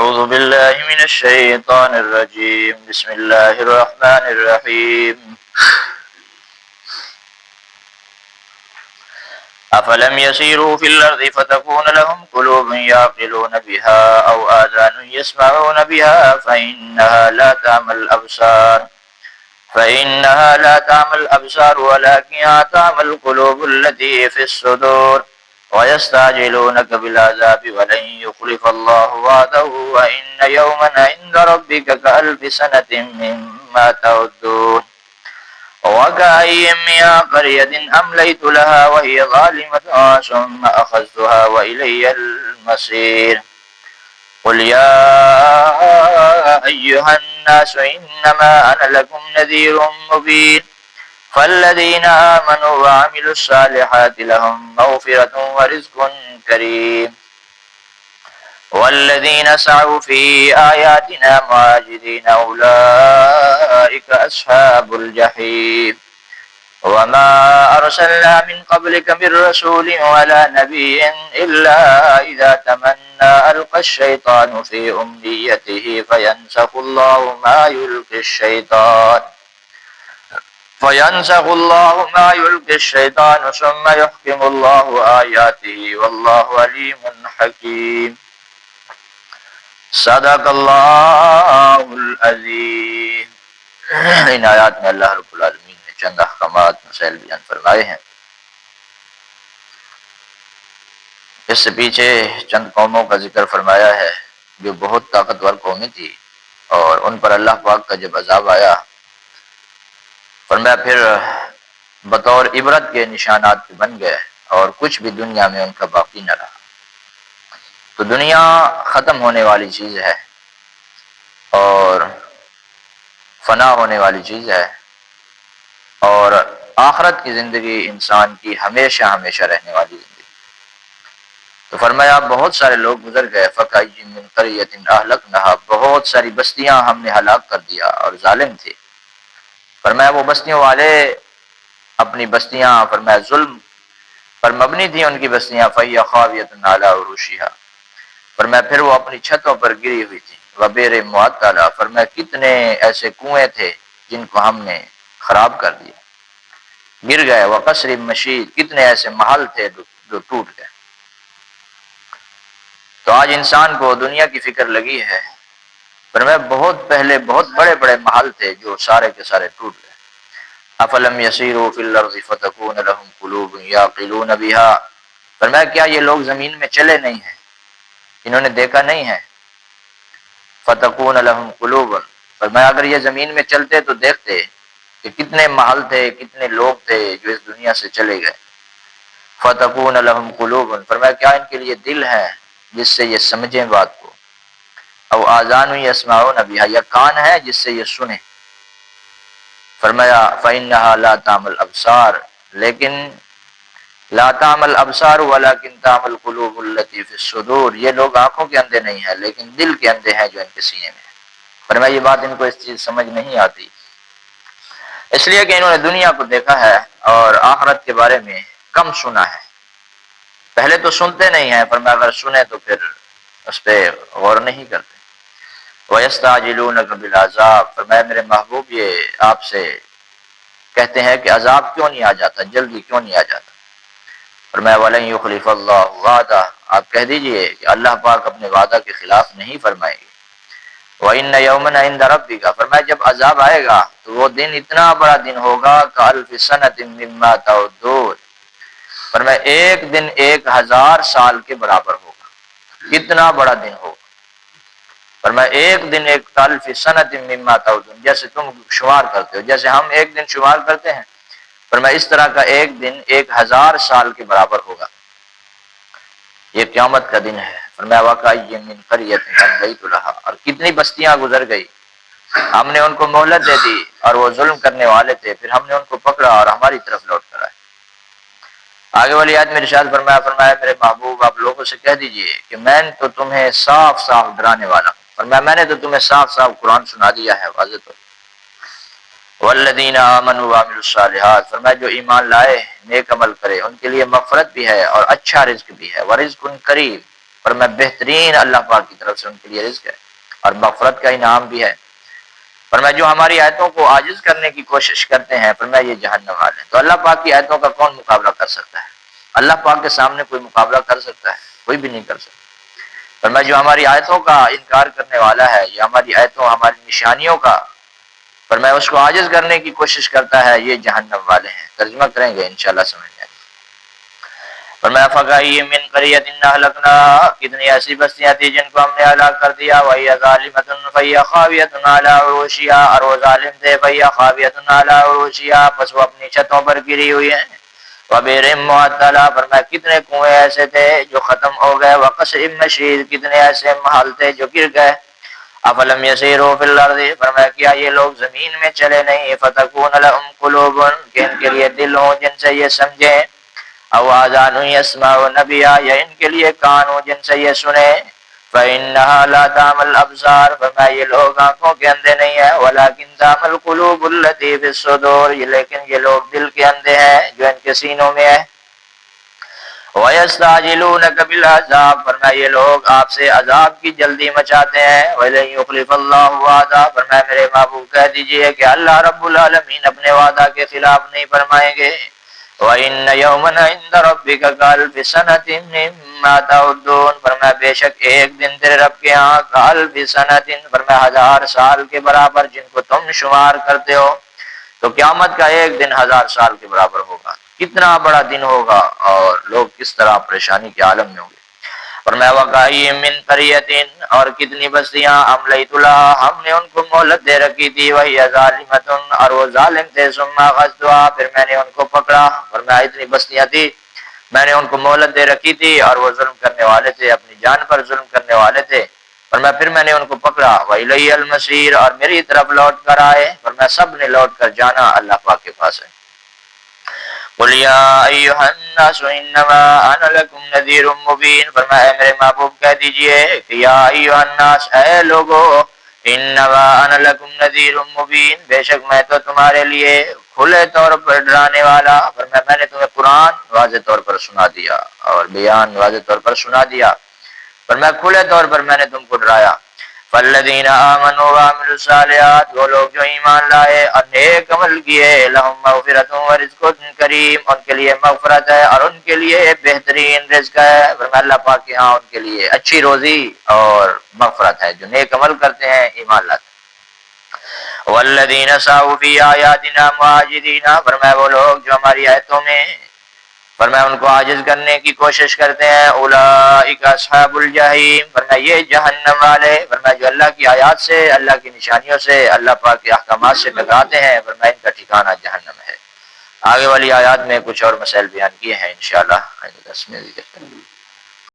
أعوذ بالله من الشيطان الرجيم بسم الله الرحمن الرحيم أفلم يسيروا في الأرض فتكون لهم قلوب يعقلون بها أو آذان يسمعون بها فإنها لا تعمى الأبصار ولكن تعمى القلوب التي في الصدور ويستعجلونك بالعذاب ولن يخلف الله وعده وإن يوما عند ربك كألف سنة مما تعدون وكأي من قرية أمليت لها وهي ظالمة ثم أخذتها وإلي المصير قل يا أيها الناس إنما أنا لكم نذير مبين فالذين آمنوا وعملوا الصالحات لهم مغفرة ورزق كريم والذين سعوا في آياتنا معاجزين أولئك أصحاب الجحيم وما أرسلنا من قبلك من رسول ولا نبي إلا إذا تمنى ألقى الشيطان في أمنيته فينسخ الله ما يلقي الشيطان ثم يحكم الله آياته والله عليم حكيم صدق اللہ العظیم۔ ان آیات میں اللہ رب العالمین نے چند احکامات مسائل بیان فرمائے ہیں۔ اس سے پیچھے چند قوموں کا ذکر فرمایا ہے جو بہت طاقتور قومیں تھی، اور ان پر اللہ پاک کا جب عذاب آیا، فرمایا پھر بطور عبرت کے نشانات بن گئے اور کچھ بھی دنیا میں ان کا باقی نہ رہا۔ تو دنیا ختم ہونے والی چیز ہے اور فنا ہونے والی چیز ہے، اور آخرت کی زندگی انسان کی ہمیشہ ہمیشہ رہنے والی زندگی۔ تو فرمایا بہت سارے لوگ گزر گئے، فَكَأَيٍّ مِّن قَرْيَةٍ أَهْلَكْنَاهَا، بہت ساری بستیاں ہم نے ہلاک کر دیا اور ظالم تھے۔ فرمایا وہ بستیوں والے اپنی بستیاں فرمایا ظلم پر مبنی تھی، ان کی بستیاں فَهِيَ خَاوِيَةٌ عَلَىٰ عُرُوشِهَا، فرمایا پھر وہ اپنی چھتوں پر گری ہوئی تھی۔ وَبِئْرٍ مُعَطَّلَةٍ، فرمایا کتنے ایسے کنویں تھے جن کو ہم نے خراب کر دیا، گر گئے۔ وَقَصْرٍ مَشِيدٍ، کتنے ایسے محل تھے جو ٹوٹ گئے۔ تو آج انسان کو دنیا کی فکر لگی ہے، فرمایا بہت پہلے بہت بڑے بڑے محل تھے جو سارے کے سارے ٹوٹ گئے۔ افلم یسیروا فی الارض فتکون لهم قلوب یعقلون بها، فرمایا کیا یہ لوگ زمین میں چلے نہیں ہیں، انہوں نے دیکھا نہیں ہے۔ فتکون لهم قلوب، فرمایا اگر یہ زمین میں چلتے تو دیکھتے کہ کتنے محل تھے، کتنے لوگ تھے جو اس دنیا سے چلے گئے۔ فتکون لهم قلوب، فرمایا کیا ان کے لیے دل ہے جس سے یہ سمجھیں بات کو، او آذان یسمعون بها، یا کان ہے جس سے یہ سنیں۔ فرمایا فإنها لا تعمى الأبصار، لیکن لا تعمى الأبصار ولكن تعمى القلوب التي في الصدور، یہ لوگ آنکھوں کے اندھے نہیں ہیں لیکن دل کے اندھے ہیں جو ان کے سینے میں ہے۔ فرمایا یہ بات ان کو اس چیز سمجھ نہیں آتی، اس لیے کہ انہوں نے دنیا کو دیکھا ہے اور آخرت کے بارے میں کم سنا ہے۔ پہلے تو سنتے نہیں ہیں، فرمایا اگر سنیں تو پھر اس پہ غور نہیں کرتے۔ وَيَسْتَعْجِلُونَكَ بِالْعَذَابِ، فرمایا میرے محبوب یہ آپ سے کہتے ہیں کہ عذاب کیوں نہیں آ جاتا، جلدی کیوں نہیں آ جاتا۔ فرمایا وَلَن يُخْلِفَ اللَّهُ وَعْدَهُ، آپ کہہ دیجئے کہ اللہ پاک اپنے وعدہ کے خلاف نہیں فرمائے گے۔ وَإِنَّ يَوْمًا عِندَ رَبِّكَ، فرمایا جب عذاب آئے گا تو وہ دن اتنا بڑا دن ہوگا كَأَلْفِ سَنَةٍ مِّمَّا تَعُدُّونَ، فرمایا ایک دن 1000 سال کے برابر ہوگا، کتنا بڑا دن ہوگا۔ فرمایا ایک دن كَأَلْفِ سَنَةٍ مِّمَّا تَعُدُّونَ، جیسے تم شمار کرتے ہو، جیسے ہم ایک دن شمار کرتے ہیں، فرمایا اس طرح کا ایک دن 1000 سال کے برابر ہوگا۔ یہ قیامت کا دن ہے۔ فرمایا وَكَأَيٍّ مِّن قَرْيَةٍ أَمْلَيْتُ لَهَا، اور کتنی بستیاں گزر گئی، ہم نے ان کو مہلت دے دی اور وہ ظلم کرنے والے تھے، پھر ہم نے ان کو پکڑا اور ہماری طرف لوٹ کر آئے۔ آگے والی آیت میں ارشاد فرمایا میرے محبوب آپ لوگوں سے کہہ دیجئے کہ میں تو تمہیں صاف صاف ڈرانے والا ہوں، فرمایا میں نے تو تمہیں صاف صاف قرآن سنا دیا ہے، واضح طور۔ والذین آمنوا وعملوا الصالحات، فرمایا جو ایمان لائے نیک عمل کرے ان کے لیے مغفرت بھی ہے اور اچھا رزق بھی ہے، ورزق کریم، فرمایا بہترین اللہ پاک کی طرف سے ان کے لیے رزق ہے اور مغفرت کا انعام بھی ہے۔ فرمایا جو ہماری آیتوں کو عاجز کرنے کی کوشش کرتے ہیں فرمایا یہ جہنم والے ہیں۔ تو اللہ پاک کی آیتوں کا کون مقابلہ کر سکتا ہے؟ اللہ پاک کے سامنے کوئی مقابلہ کر سکتا ہے؟ کوئی بھی نہیں کر سکتا۔ فرمایا جو ہماری آیتوں کا انکار کرنے والا ہے یا ہماری آیتوں ہماری نشانیوں کا فرمایا اس کو عاجز کرنے کی کوشش کرتا ہے یہ جہنم والے ہیں۔ ترجمہ کریں گے انشاءاللہ سمجھ جائیں گے۔ فرمایا فَكَأَيٍّ مِّن قَرْيَةٍ أَهْلَكْنَاهَا کتنی ایسی بستیاں تھی جن کو ہم نے ہلاک کر دیا وَهِيَ ظَالِمَةٌ فَهِيَ خَاوِيَةٌ عَلَىٰ عُرُوشِهَا اور وہ ظالم تھے فَهِيَ خَاوِيَةٌ عَلَىٰ عُرُوشِهَا پس وہ اپنی چھتوں پر گری ہوئی ہیں۔ وَبِئْرٍ مُّعَطَّلَةٍ فرمایا کتنے کنویں ایسے تھے جو ختم ہو گئے وَقَصْرٍ مَّشِيدٍ کتنے ایسے محل تھے جو گر گئے۔ افلم یسیروا فی الارض فرمایا کیا یہ لوگ زمین میں چلے نہیں فتکون لهم قلوب کہ ان کے لیے دل ہوں جن سے یہ سمجھیں او آذان یسمعون بها یا ان کے لیے کان ہوں جن سے یہ سنیں فإنها لا تعمى الابصار فرمایا یہ لوگ آنکھوں کے اندھے نہیں ہیں ولکن تعمى القلوب التي في الصدور لیکن یہ لوگ دل کے اندھے ہیں جو ان کے سینوں میں ہے۔ وَيَسْتَعْجِلُونَكَ بِالْعَذَابِ فرمایا یہ لوگ آپ سے عذاب کی جلدی مچاتے ہیں وَلَن يُخْلِفَ اللَّهُ وَعْدَهُ فرمایا میرے محبوب کہہ دیجئے کہ اللہ رب العالمین اپنے وعدہ کے خلاف نہیں فرمائیں گے۔ وَإِنَّ يَوْمًا عِندَ رَبِّكَ كَأَلْفِ سَنَةٍ مِّمَّا تَعُدُّونَ فرمایا بے شک ایک دن تیرے رب کے ہاں كَأَلْفِ سَنَةٍ فرمایا 1000 سال کے برابر جن کو تم شمار کرتے ہو۔ تو قیامت کا ایک دن 1000 سال کے برابر ہوگا، کتنا بڑا دن ہوگا اور لوگ کس طرح پریشانی کے عالم میں ہوں گے۔ فرمایا وَكَأَيٍّ مِّن قَرْيَةٍ اور کتنی بستیاں أَمْلَيْتُ لَهَا ہم نے ان کو مہلت دے رکھی تھی وَهِيَ ظَالِمَةٌ اور وہ ظالم تھے ثُمَّ أَخَذْتُهَا پھر میں نے ان کو پکڑا۔ فرمایا اتنی بستیاں تھی میں نے ان کو مہلت دے رکھی تھی اور وہ ظلم کرنے والے تھے، اپنی جان پر ظلم کرنے والے تھے۔ فرمایا پھر میں نے ان کو پکڑا وَإِلَيَّ الْمَصِيرُ اور میری طرف لوٹ کر آئے۔ فرمایا سب نے لوٹ کر جانا اللہ پاک کے پاس ہے۔ قُلْ يَا أَيُّهَا النَّاسُ إِنَّمَا أَنَا لَكُمْ نَذِيرٌ مُّبِينٌ فرمایا میرے محبوب کہہ دیجئے کہ یا أَيُّهَا النَّاسُ اے لوگو إِنَّمَا أَنَا لَكُمْ نَذِيرٌ مُّبِينٌ بے شک میں تو تمہارے لیے کھلے طور پر ڈرانے والا۔ فرمایا میں نے تمہیں قرآن واضح طور پر سنا دیا اور بیان واضح طور پر سنا دیا۔ فرمایا کھلے طور پر میں نے تم کو ڈرایا۔ فالذین آمنوا وعملوا الصالحات وہ لوگ جو ایمان لائے اور نیک عمل کیے لهم مغفرۃ ورزق کریم ان کے لیے مغفرت ہے اور ان کے لیے بہترین رزق ہے۔ فرمایا اللہ پاک کے ہاں ان کے لیے اچھی روزی اور مغفرت ہے جو نیک عمل کرتے ہیں ایمان لاتے ہیں۔ والذین سعوا فی آیاتنا معاجزین فرمایا وہ لوگ جو ہماری آیتوں میں فرمایا ان کو عاجز کرنے کی کوشش کرتے ہیں اولئک اصحاب الجحیم فرمایا یہ جہنم والے فرمایا جو اللہ کی آیات سے اللہ کی نشانیوں سے اللہ پاک کے احکامات سے ٹکراتے ہیں فرمایا ان کا ٹھکانہ جہنم ہے۔ آگے والی آیات میں کچھ اور مسائل بیان کیے ہیں انشاءاللہ آئندہ 10 میں ذکر کریں گے۔